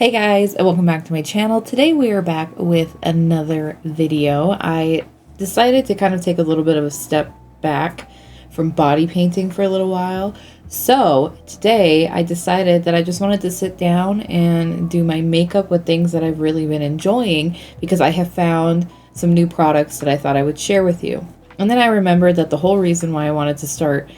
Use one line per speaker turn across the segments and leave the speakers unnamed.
Hey guys, and welcome back to my channel. Today we are back with another video. I decided to kind of take a little bit of a step back from body painting for a little while. So today I decided that I just wanted to sit down and do my makeup with things that I've really been enjoying because I have found some new products that I thought I would share with you. And then I remembered that the whole reason why I wanted to start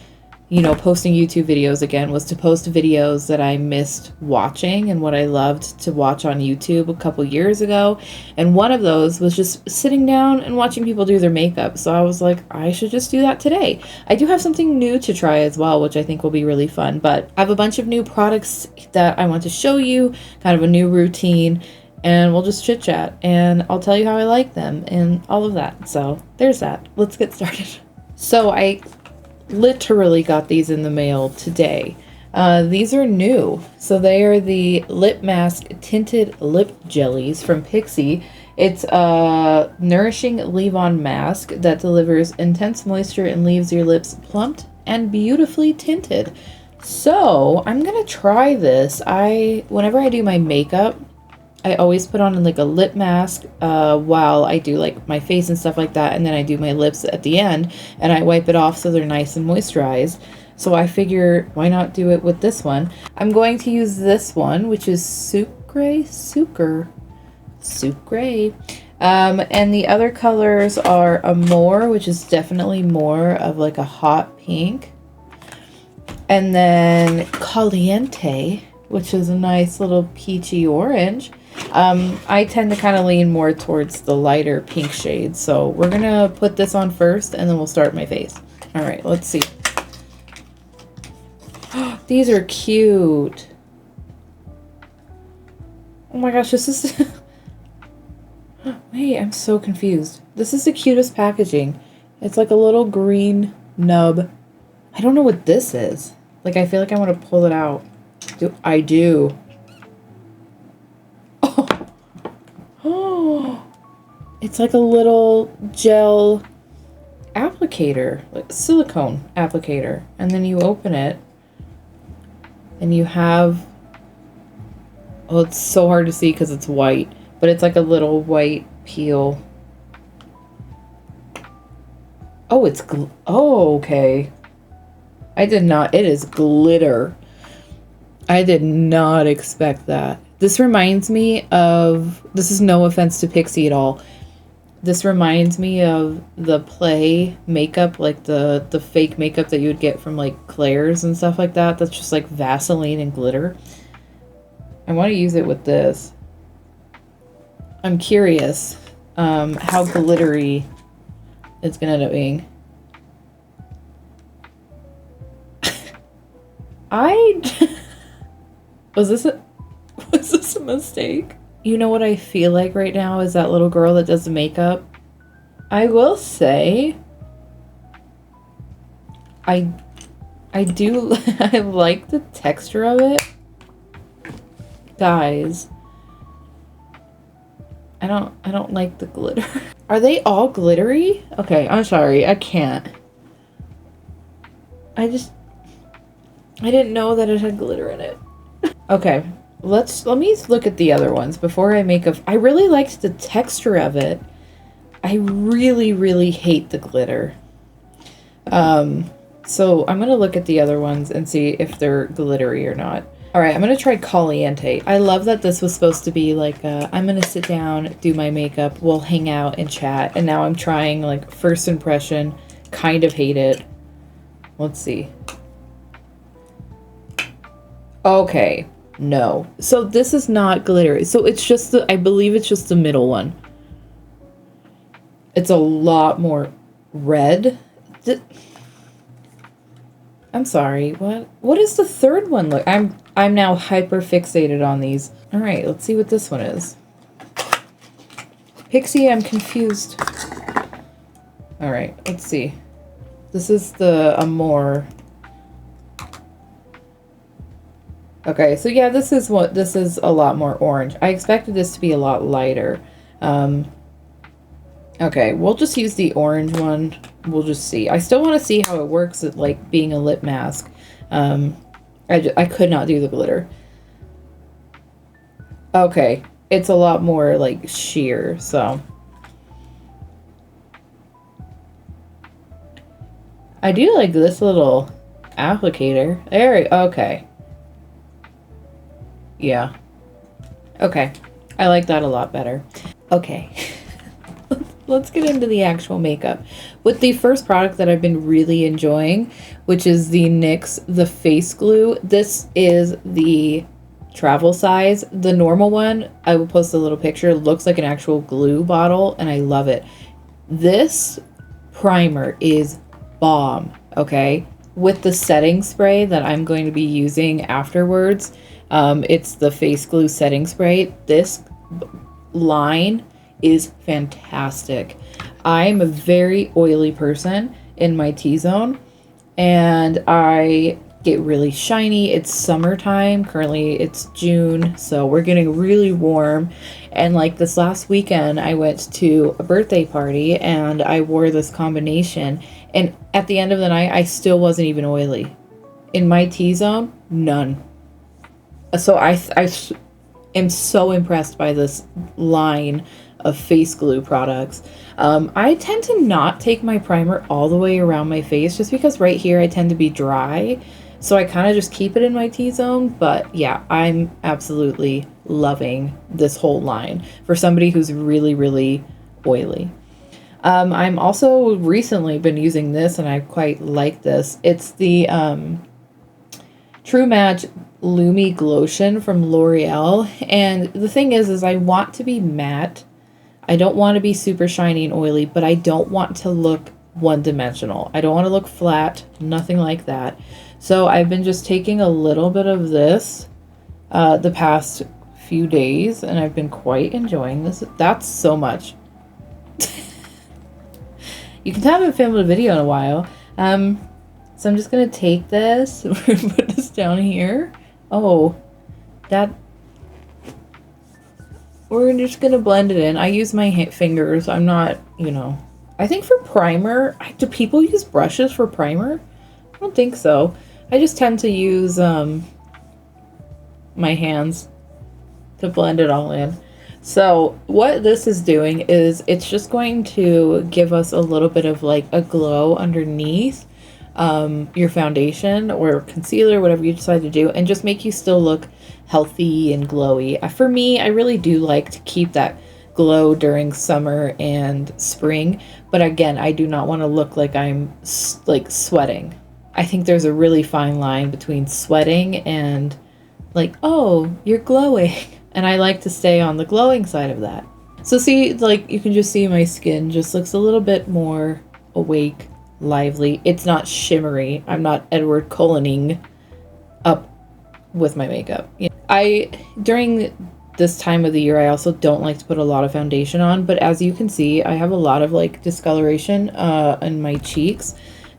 posting YouTube videos again was to post videos that I missed watching and what I loved to watch on YouTube a couple years ago. And one of those was just sitting down and watching people do their makeup. So I was like, I should just do that today. I do have something new to try as well, which I think will be really fun. But I have a bunch of new products that I want to show you, kind of a new routine, and we'll just chit chat and I'll tell you how I like them and all of that. So there's that. Let's get started. So I literally got these in the mail today. These are new. So they are the Lip Mask Tinted Lip Jellies from Pixi. It's a nourishing leave-on mask that delivers intense moisture and leaves your lips plumped and beautifully tinted. So I'm gonna try this. Whenever I do my makeup, I always put on like a lip mask while I do like my face and stuff like that, and then I do my lips at the end and I wipe it off so they're nice and moisturized. So I figure, why not do it with this one? I'm going to use this one, which is Sucre. And the other colors are Amore, which is definitely more of like a hot pink, and then Caliente, which is a nice little peachy orange. I tend to kind of lean more towards the lighter pink shade, so we're gonna put this on first and then we'll start my face. All right, let's see. These are cute. Oh my gosh, this is wait, I'm so confused. This is the cutest packaging. It's like a little green nub. I don't know what this is. Like, I feel like I want to pull it out. I do. Oh, it's like a little gel applicator, like silicone applicator. And then you open it and you have, oh, it's so hard to see because it's white, but it's like a little white peel. Oh, oh, okay. I did not, it is glitter. I did not expect that. This reminds me of, this is no offense to Pixi at all. This reminds me of the Play makeup, like the fake makeup that you would get from like Claire's and stuff like that. That's just like Vaseline and glitter. I want to use it with this. I'm curious how glittery it's going to end up being. Was this a mistake? You know what I feel like right now is that little girl that does the makeup. I will say I do I like the texture of it. Guys, I don't like the glitter. Are they all glittery? Okay, I'm sorry. I can't. I didn't know that it had glitter in it. Okay, let me look at the other ones before I make I really liked the texture of it. I really hate the glitter. So I'm gonna look at the other ones and see if they're glittery or not. All right, I'm gonna try Caliente. I love that this was supposed to be like I'm gonna sit down, do my makeup, we'll hang out and chat, and now I'm trying like first impression. Kind of hate it. Let's see. Okay, no. So this is not glittery. So it's just I believe it's just the middle one. It's a lot more red. I'm sorry, what is the third one look? I'm now hyper fixated on these. All right, let's see what this one is. Pixi, I'm confused. All right, let's see. This is the Amore. Okay, so yeah, this is a lot more orange. I expected this to be a lot lighter. Okay, we'll just use the orange one. We'll just see. I still want to see how it works at like being a lip mask. I could not do the glitter. Okay, it's a lot more like sheer, so. I do like this little applicator. Okay. Yeah. Okay. I like that a lot better. Okay. Let's get into the actual makeup. With the first product that I've been really enjoying, which is the NYX The Face Glue. This is the travel size. The normal one, I will post a little picture, looks like an actual glue bottle, and I love it. This primer is bomb, okay? With the setting spray that I'm going to be using afterwards, it's the Face Glue setting spray. This line is fantastic. I'm a very oily person in my T-zone, and I get really shiny. It's summertime. Currently it's June, so we're getting really warm. And like this last weekend, I went to a birthday party and I wore this combination. And at the end of the night, I still wasn't even oily. In my T-zone, none. So I am so impressed by this line of face glue products. I tend to not take my primer all the way around my face just because right here I tend to be dry. So I kind of just keep it in my T-zone. But yeah, I'm absolutely loving this whole line for somebody who's really, really oily. I'm also recently been using this and I quite like this. It's the True Match Lumi Glotion from L'Oreal. And the thing is I want to be matte. I don't want to be super shiny and oily, but I don't want to look one-dimensional. I don't want to look flat, nothing like that. So I've been just taking a little bit of this the past few days, and I've been quite enjoying this. That's so much. You can tell I haven't filmed a video in a while. So I'm just going to take this, we're going to put this down here. Oh, that... We're just going to blend it in. I use my fingers. I'm not, you know... I think for primer... Do people use brushes for primer? I don't think so. I just tend to use my hands to blend it all in. So what this is doing is it's just going to give us a little bit of like a glow underneath your foundation or concealer, whatever you decide to do, and just make you still look healthy and glowy. For me, I really do like to keep that glow during summer and spring, but again, I do not want to look like I'm like sweating. I think there's a really fine line between sweating and like, oh, you're glowing. And I like to stay on the glowing side of that. So see, like, you can just see my skin just looks a little bit more awake, lively. It's not shimmery. I'm not Edward Cullining up with my makeup. During this time of the year, I also don't like to put a lot of foundation on, but as you can see, I have a lot of like discoloration in my cheeks.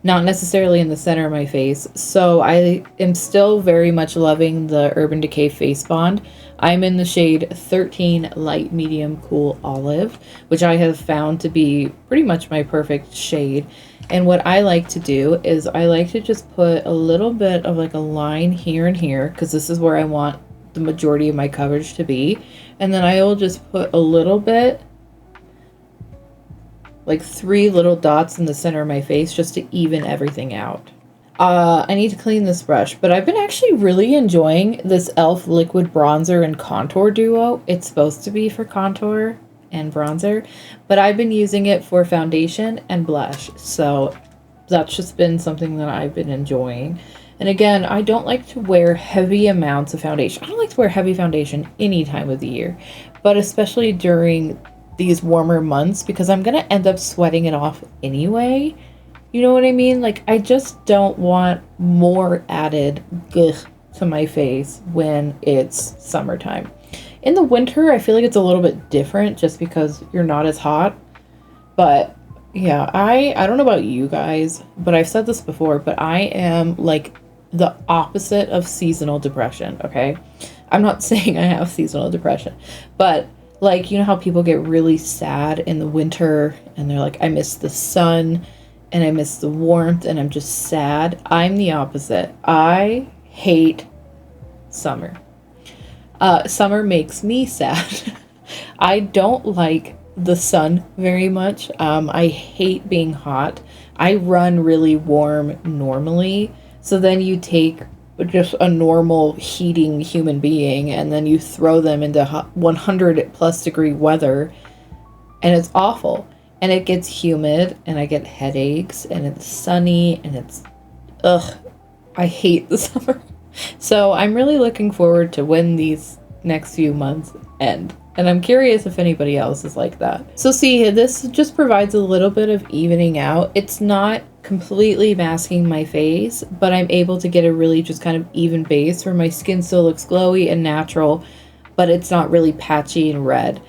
Not necessarily in the center of my face. So I am still very much loving the Urban Decay Face Bond. I'm in the shade 13 Light Medium Cool Olive, which I have found to be pretty much my perfect shade. And what I like to do is I like to just put a little bit of like a line here and here, because this is where I want the majority of my coverage to be. And then I will just put a little bit, like 3 little dots in the center of my face just to even everything out. I need to clean this brush, but I've been actually really enjoying this e.l.f. liquid bronzer and contour duo. It's supposed to be for contour and bronzer, but I've been using it for foundation and blush, so that's just been something that I've been enjoying. And again, I don't like to wear heavy amounts of foundation. I don't like to wear heavy foundation any time of the year, but especially during these warmer months, because I'm gonna end up sweating it off anyway. You know what I mean? Like, I just don't want more added to my face when it's summertime. In the winter, I feel like it's a little bit different just because you're not as hot. But yeah, I don't know about you guys, but I've said this before, but I am like the opposite of seasonal depression, okay? I'm not saying I have seasonal depression, but like, you know how people get really sad in the winter and they're like, I miss the sun and I miss the warmth and I'm just sad? I'm the opposite. I hate summer. Summer makes me sad. I don't like the sun very much. I hate being hot. I run really warm normally. So then you take just a normal heating human being and then you throw them into 100 plus degree weather, and it's awful. And it gets humid and I get headaches and it's sunny and it's ugh. I hate the summer. So I'm really looking forward to when these next few months end. And I'm curious if anybody else is like that. So see, this just provides a little bit of evening out. It's not completely masking my face, but I'm able to get a really just kind of even base where my skin still looks glowy and natural, but it's not really patchy and red.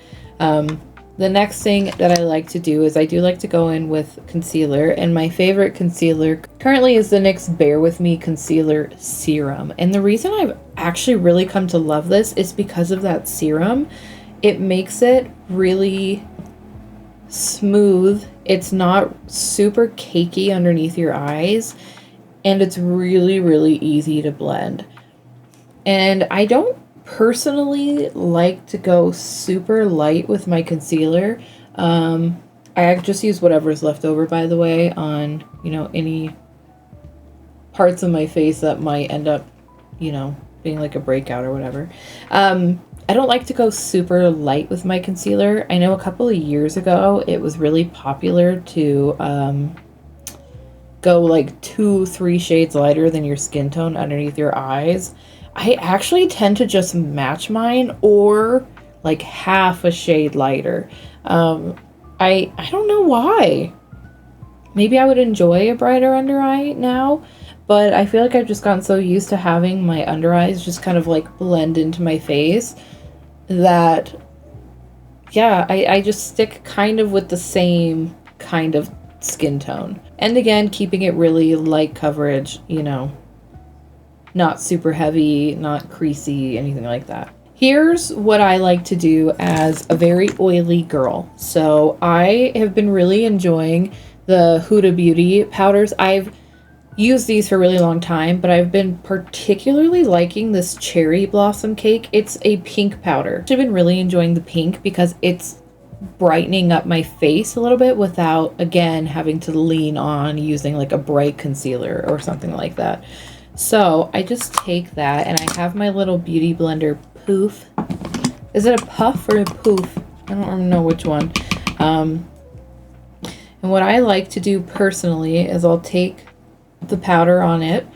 The next thing that I like to do is I do like to go in with concealer, and my favorite concealer currently is the NYX Bare With Me Concealer Serum. And the reason I've actually really come to love this is because of that serum. It makes it really smooth. It's not super cakey underneath your eyes, and it's really, really easy to blend. And I don't personally like to go super light with my concealer. I just use whatever's left over, by the way, on, you know, any parts of my face that might end up, you know, being like a breakout or whatever. I don't like to go super light with my concealer. I know a couple of years ago it was really popular to go like 2-3 shades lighter than your skin tone underneath your eyes. I actually tend to just match mine or like half a shade lighter. I don't know why. Maybe I would enjoy a brighter under eye now, but I feel like I've just gotten so used to having my under eyes just kind of like blend into my face that, yeah, I just stick kind of with the same kind of skin tone. And again, keeping it really light coverage, you know, not super heavy, not creasy, anything like that. Here's what I like to do as a very oily girl. So I have been really enjoying the Huda Beauty powders. I've used these for a really long time, but I've been particularly liking this Cherry Blossom Cake. It's a pink powder. I've been really enjoying the pink because it's brightening up my face a little bit without, again, having to lean on using like a bright concealer or something like that. So I just take that and I have my little beauty blender poof. Is it a puff or a poof? I don't know which one. And what I like to do personally is I'll take the powder on it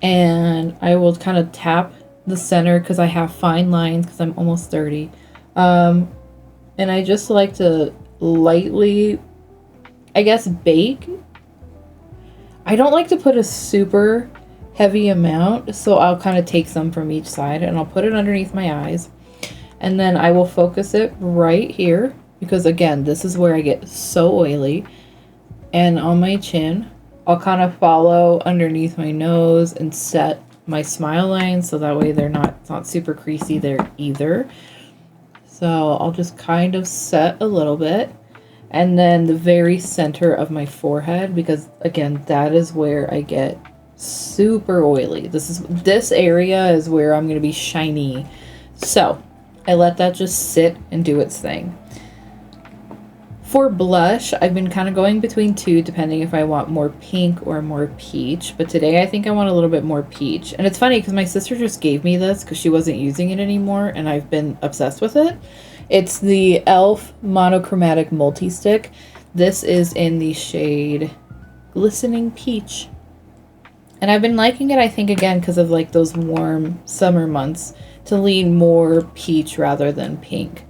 and I will kind of tap the center because I have fine lines because I'm almost 30. And I just like to lightly, I guess, bake. I don't like to put a super heavy amount, so I'll kind of take some from each side and I'll put it underneath my eyes, and then I will focus it right here because, again, this is where I get so oily. And on my chin I'll kind of follow underneath my nose and set my smile lines so that way it's not super creasy there either. So I'll just kind of set a little bit, and then the very center of my forehead, because again, that is where I get super oily. This area is where I'm going to be shiny. So I let that just sit and do its thing. For blush, I've been kind of going between two depending if I want more pink or more peach, but today I think I want a little bit more peach. And it's funny because my sister just gave me this because she wasn't using it anymore and I've been obsessed with it. It's the e.l.f. Monochromatic Multi-Stick. This is in the shade Glistening Peach. And I've been liking it, I think, again, because of like those warm summer months, to lean more peach rather than pink.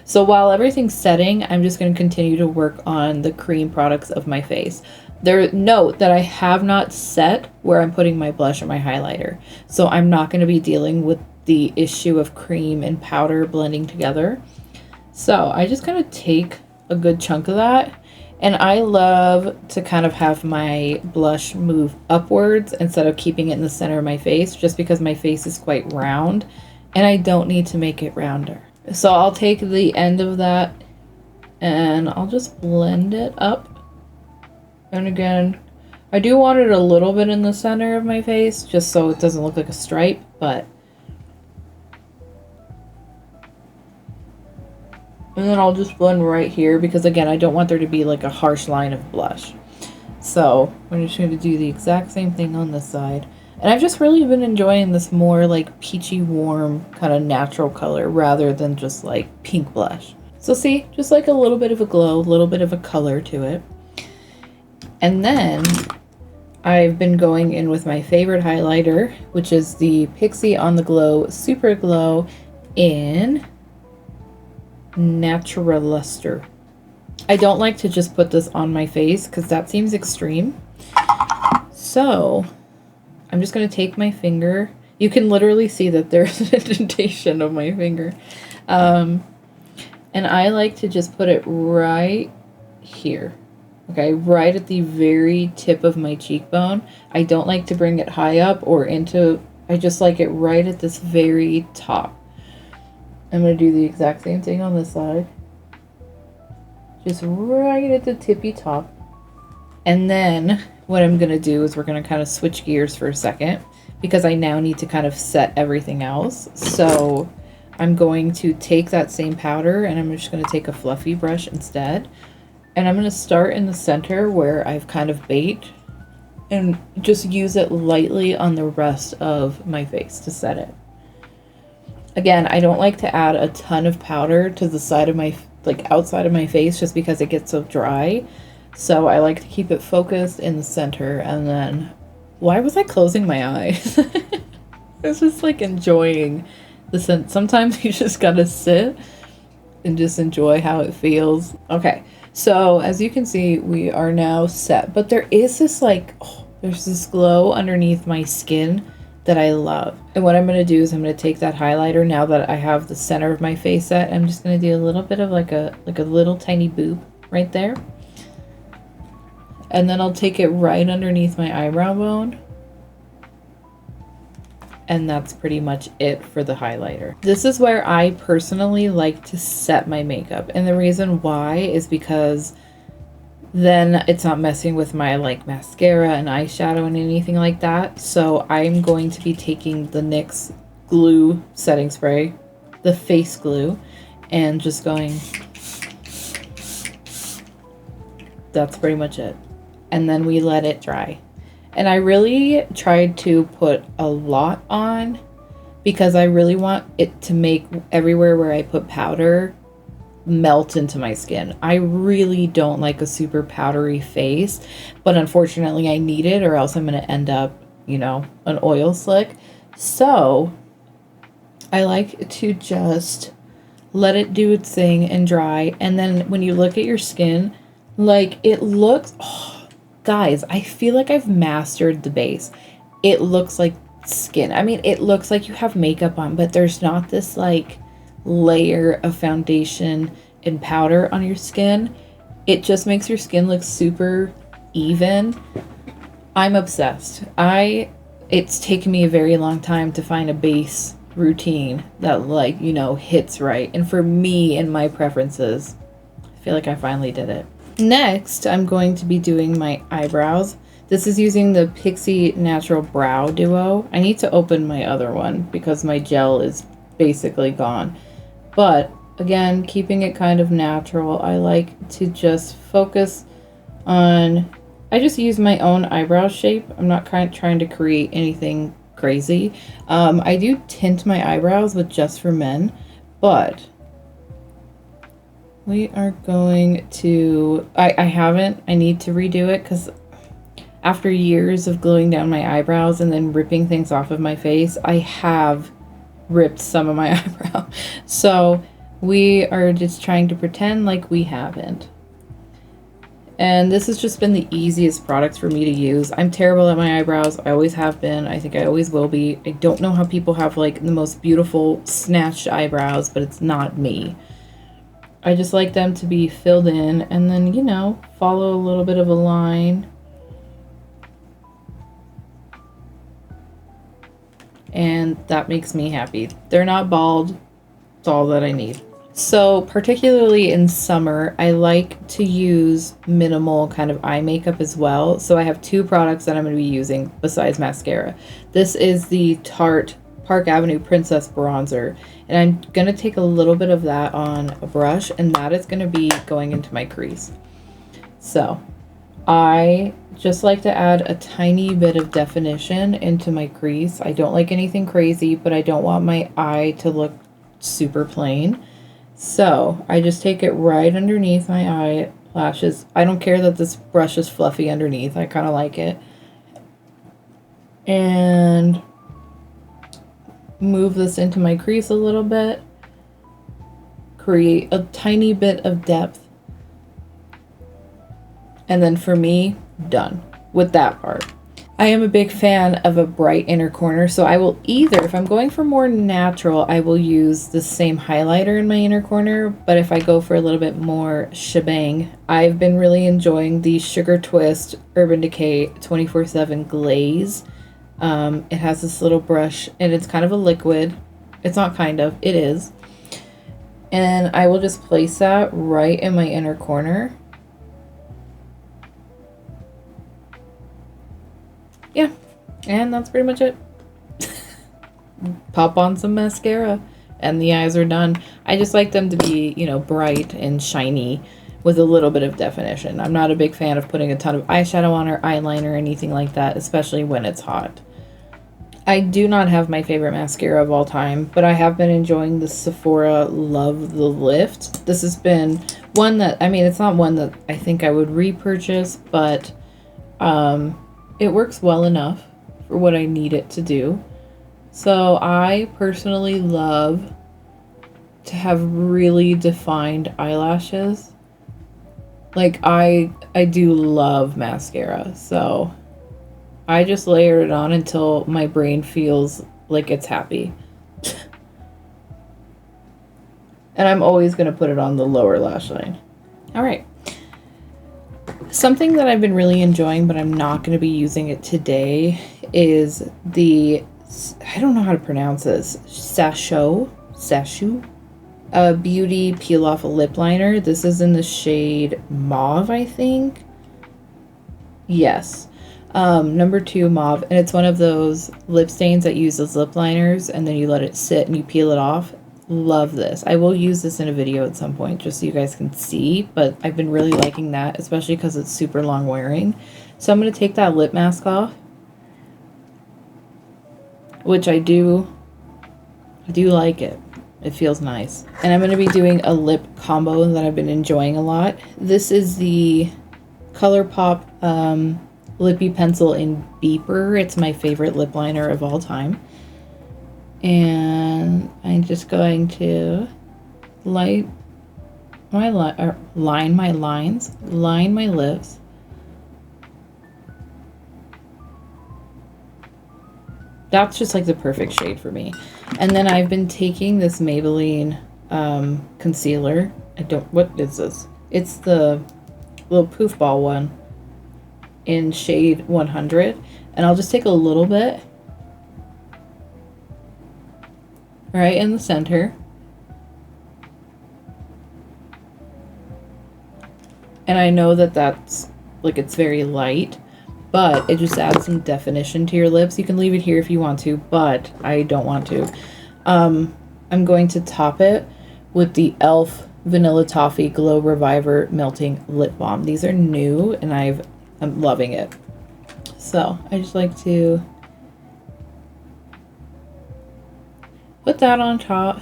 So while everything's setting, I'm just going to continue to work on the cream products of my face. Note that I have not set where I'm putting my blush or my highlighter. So I'm not going to be dealing with the issue of cream and powder blending together. So I just kind of take a good chunk of that. And I love to kind of have my blush move upwards instead of keeping it in the center of my face, just because my face is quite round and I don't need to make it rounder. So I'll take the end of that and I'll just blend it up. And again, I do want it a little bit in the center of my face just so it doesn't look like a stripe, but And then I'll just blend right here because, again, I don't want there to be like a harsh line of blush. So I'm just going to do the exact same thing on this side. And I've just really been enjoying this more like peachy warm kind of natural color rather than just like pink blush. So see, just like a little bit of a glow, a little bit of a color to it. And then I've been going in with my favorite highlighter, which is the Pixi On The Glow Super Glow in Natural Luster. I don't like to just put this on my face because that seems extreme. So I'm just going to take my finger. You can literally see that there's an indentation of my finger. And I like to just put it right here. Okay, right at the very tip of my cheekbone. I don't like to bring it high up or into, I just like it right at this very top. I'm going to do the exact same thing on this side. Just right at the tippy top. And then what I'm going to do is we're going to kind of switch gears for a second because I now need to kind of set everything else. So I'm going to take that same powder and I'm just going to take a fluffy brush instead. And I'm going to start in the center where I've kind of baked and just use it lightly on the rest of my face to set it. Again, I don't like to add a ton of powder to the side of my, like outside of my face just because it gets so dry. So I like to keep it focused in the center. And then, why was I closing my eyes? I was just like enjoying the scent. Sometimes you just gotta sit and just enjoy how it feels. Okay, so as you can see, we are now set. But there is this like, there's this glow underneath my skin that I love. And what I'm going to do is I'm going to take that highlighter now that I have the center of my face set. I'm just going to do a little bit of like a little tiny boop right there. And then I'll take it right underneath my eyebrow bone. And that's pretty much it for the highlighter. This is where I personally like to set my makeup. And the reason why is because then it's not messing with my like mascara and eyeshadow and anything like that. So I'm going to be taking the NYX glue setting spray, the face glue, and just going, that's pretty much it. And then we let it dry. And I really tried to put a lot on because I really want it to make everywhere where I put powder melt into my skin. I really don't like a super powdery face, but unfortunately I need it or else I'm going to end up, you know, an oil slick. So I like to just let it do its thing and dry. And then when you look at your skin, like it looks, oh, guys, I feel like I've mastered the base. It looks like skin. I mean, it looks like you have makeup on, but there's not this like layer of foundation and powder on your skin. It just makes your skin look super even. I'm obsessed. It's taken me a very long time to find a base routine that like, you know, hits right. And for me and my preferences, I feel like I finally did it. Next, I'm going to be doing my eyebrows. This is using the Pixi Natural Brow Duo. I need to open my other one because my gel is basically gone. But again, keeping it kind of natural, I like to just focus on, I just use my own eyebrow shape. I'm not trying to create anything crazy. I do tint my eyebrows with Just For Men, but we are going to, I need to redo it because after years of gluing down my eyebrows and then ripping things off of my face, I have ripped some of my eyebrow. So we are just trying to pretend like we haven't. And this has just been the easiest product for me to use. I'm terrible at my eyebrows. I always have been. I think I always will be. I don't know how people have like the most beautiful snatched eyebrows, but it's not me. I just like them to be filled in and then, you know, follow a little bit of a line. And that makes me happy. They're not bald. It's all that I need. So particularly in summer, I like to use minimal kind of eye makeup as well. So I have two products that I'm going to be using besides mascara. This is the Tarte Park Avenue Princess Bronzer. And I'm going to take a little bit of that on a brush, and that is going to be going into my crease. So I just like to add a tiny bit of definition into my crease. I don't like anything crazy, but I don't want my eye to look super plain. So I just take it right underneath my eyelashes. I don't care that this brush is fluffy underneath. I kind of like it. And move this into my crease a little bit. Create a tiny bit of depth. And then for me, done with that part. I am a big fan of a bright inner corner, so I will either, if I'm going for more natural, I will use the same highlighter in my inner corner, but if I go for a little bit more shebang, I've been really enjoying the Sugar Twist Urban Decay 24/7 Glaze. It has this little brush, and it's kind of a liquid. It's not kind of, it is. And I will just place that right in my inner corner. Yeah, and that's pretty much it. Pop on some mascara and the eyes are done. I just like them to be, you know, bright and shiny with a little bit of definition. I'm not a big fan of putting a ton of eyeshadow on or eyeliner or anything like that, especially when it's hot. I do not have my favorite mascara of all time, but I have been enjoying the Sephora Love the Lift. This has been one that, I mean, it's not one that I think I would repurchase, but it works well enough for what I need it to do. So I personally love to have really defined eyelashes. Like I do love mascara, so I just layer it on until my brain feels like it's happy. And I'm always going to put it on the lower lash line. All right. Something that I've been really enjoying, but I'm not going to be using it today, is the, I don't know how to pronounce this, Sashu Beauty Peel Off Lip Liner. This is in the shade Mauve, I think. Yes. Number 2 Mauve, and it's one of those lip stains that uses lip liners, and then you let it sit and you peel it off. Love this. I will use this in a video at some point just so you guys can see, but I've been really liking that, especially because it's super long wearing. So I'm going to take that lip mask off, which I do like it. It feels nice. And I'm going to be doing a lip combo that I've been enjoying a lot. This is the ColourPop Lippy Pencil in Beeper. It's my favorite lip liner of all time. And I'm just going to line my lines, line my lips. That's just like the perfect shade for me. And then I've been taking this Maybelline concealer. What is this? It's the little poof ball one in shade 100. And I'll just take a little bit right in the center. And I know that that's, like, it's very light, but it just adds some definition to your lips. You can leave it here if you want to, but I don't want to. I'm going to top it with the e.l.f. Vanilla Toffee Glow Reviver Melting Lip Balm. These are new, and I'm loving it. So I just like to put that on top,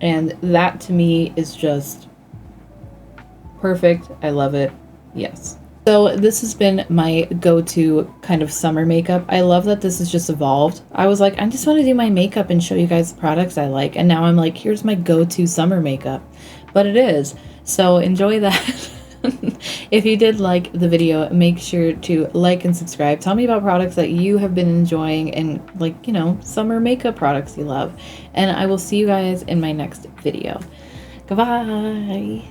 and that to me is just perfect. I love it. Yes. So this has been my go-to kind of summer makeup. I love that this has just evolved. I was like, I just want to do my makeup and show you guys the products I like, and now I'm like, here's my go-to summer makeup. But it is. So enjoy that. If you did like the video, make sure to like and subscribe. Tell me about products that you have been enjoying and, like, you know, summer makeup products you love. And I will see you guys in my next video. Goodbye.